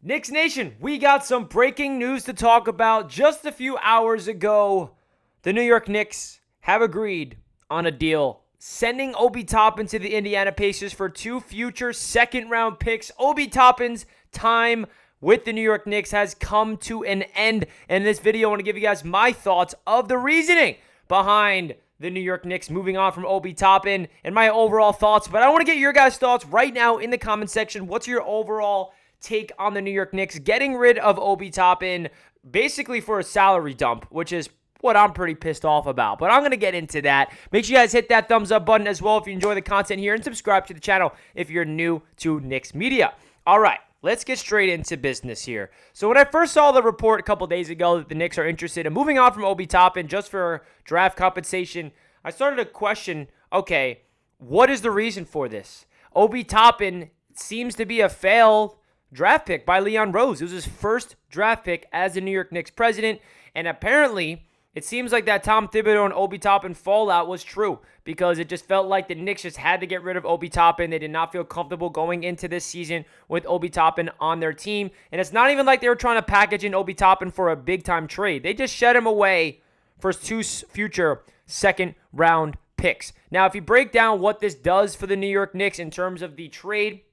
Knicks Nation, we got some breaking news to talk about. Just a few hours ago, the New York Knicks have agreed on a deal, sending Obi Toppin to the Indiana Pacers for 2 future second-round picks. Obi Toppin's time with the New York Knicks has come to an end. In this video, I want to give you guys my thoughts of the reasoning behind the New York Knicks moving on from Obi Toppin and my overall thoughts. But I want to get your guys' thoughts right now in the comment section. What's your overall take on the New York Knicks getting rid of Obi Toppin basically for a salary dump, which is what I'm pretty pissed off about. But I'm going to get into that. Make sure you guys hit that thumbs up button as well if you enjoy the content here, and subscribe to the channel if you're new to Knicks Media. All right, let's get straight into business here. So when I first saw the report a couple days ago that the Knicks are interested in moving on from Obi Toppin just for draft compensation, I started to question, okay, what is the reason for this? Obi Toppin seems to be a failed draft pick by Leon Rose. It was his first draft pick as the New York Knicks president, and apparently it seems like that Tom Thibodeau and Obi Toppin fallout was true, because it just felt like the Knicks just had to get rid of Obi Toppin. They did not feel comfortable going into this season with Obi Toppin on their team, and it's not even like they were trying to package in Obi Toppin for a big-time trade. They just shed him away for 2 future second-round picks. Now, if you break down what this does for the New York Knicks in terms of the trade,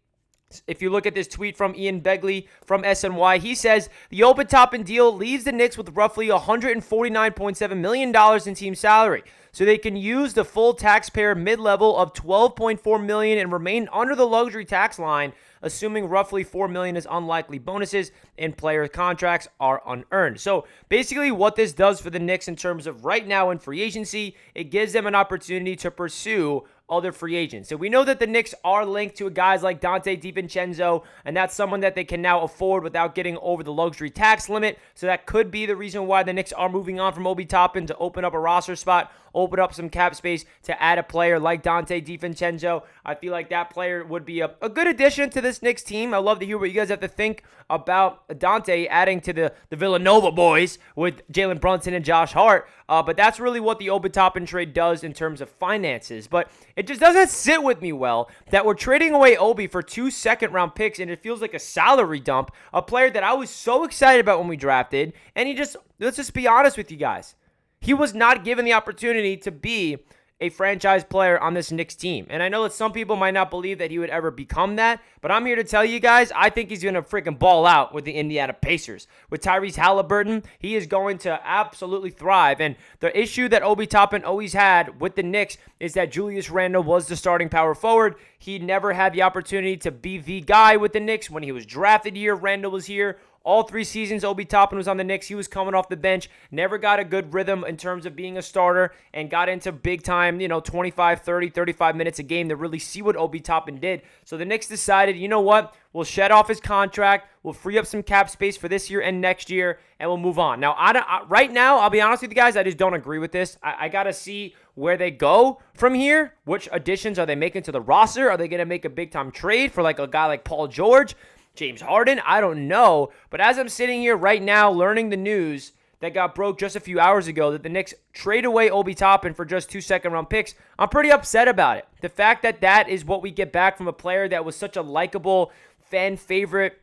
if you look at this tweet from Ian Begley from SNY, he says, the Obi Toppin deal leaves the Knicks with roughly $149.7 million in team salary, so they can use the full taxpayer mid-level of $12.4 million and remain under the luxury tax line, assuming roughly $4 million is unlikely bonuses and player contracts are unearned. So basically what this does for the Knicks in terms of right now in free agency, it gives them an opportunity to pursue other free agents. So we know that the Knicks are linked to guys like Donte DiVincenzo, and that's someone that they can now afford without getting over the luxury tax limit. So that could be the reason why the Knicks are moving on from Obi Toppin, to open up a roster spot, open up some cap space to add a player like Donte DiVincenzo. I feel like that player would be a good addition to this Knicks team. I'd love to hear what you guys have to think about Donte adding to the Villanova boys with Jalen Brunson and Josh Hart. But that's really what the Obi Toppin trade does in terms of finances. But it just doesn't sit with me well that we're trading away Obi for 2 second-round picks, and it feels like a salary dump, a player that I was so excited about when we drafted, and let's just be honest with you guys, he was not given the opportunity to be a franchise player on this Knicks team. And I know that some people might not believe that he would ever become that, but I'm here to tell you guys, I think he's going to freaking ball out with the Indiana Pacers. With Tyrese Halliburton, he is going to absolutely thrive. And the issue that Obi Toppin always had with the Knicks is that Julius Randle was the starting power forward. He never had the opportunity to be the guy with the Knicks. When he was drafted here, Randle was here. All 3 seasons Obi Toppin was on the Knicks, he was coming off the bench, never got a good rhythm in terms of being a starter, and got into big time, 25, 30, 35 minutes a game to really see what Obi Toppin did. So the Knicks decided, you know what, we'll shed off his contract, we'll free up some cap space for this year and next year, and we'll move on. Now, right now, I'll be honest with you guys, I just don't agree with this. I got to see where they go from here. Which additions are they making to the roster? Are they going to make a big-time trade for like a guy like Paul George? James Harden? I don't know. But as I'm sitting here right now learning the news that got broke just a few hours ago that the Knicks trade away Obi Toppin for just 2 second-round picks, I'm pretty upset about it. The fact that that is what we get back from a player that was such a likable, fan favorite,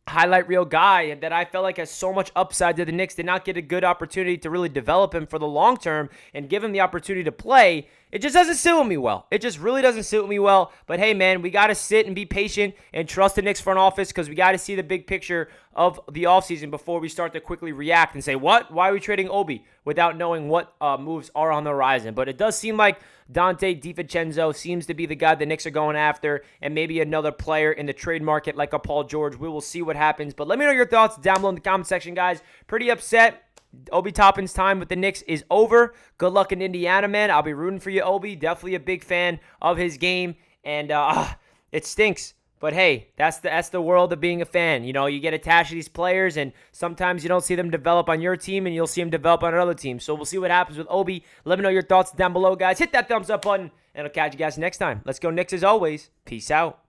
highlight reel guy that I felt like has so much upside to the Knicks, did not get a good opportunity to really develop him for the long term and give him the opportunity to play. It just doesn't sit with me well. It just really doesn't sit with me well. But hey, man, we got to sit and be patient and trust the Knicks front office, because we got to see the big picture of the offseason before we start to quickly react and say, what? Why are we trading Obi, without knowing what moves are on the horizon? But it does seem like Donte DiVincenzo seems to be the guy the Knicks are going after, and maybe another player in the trade market like a Paul George. We will see what happens. But let me know your thoughts down below in the comment section, guys. Pretty upset. Obi Toppin's time with the Knicks is over. Good luck in Indiana, man. I'll be rooting for you, Obi. Definitely a big fan of his game. And it stinks. But hey, that's the world of being a fan. You get attached to these players, and sometimes you don't see them develop on your team, and you'll see them develop on another team. So we'll see what happens with Obi. Let me know your thoughts down below, guys. Hit that thumbs up button, and I'll catch you guys next time. Let's go Knicks as always. Peace out.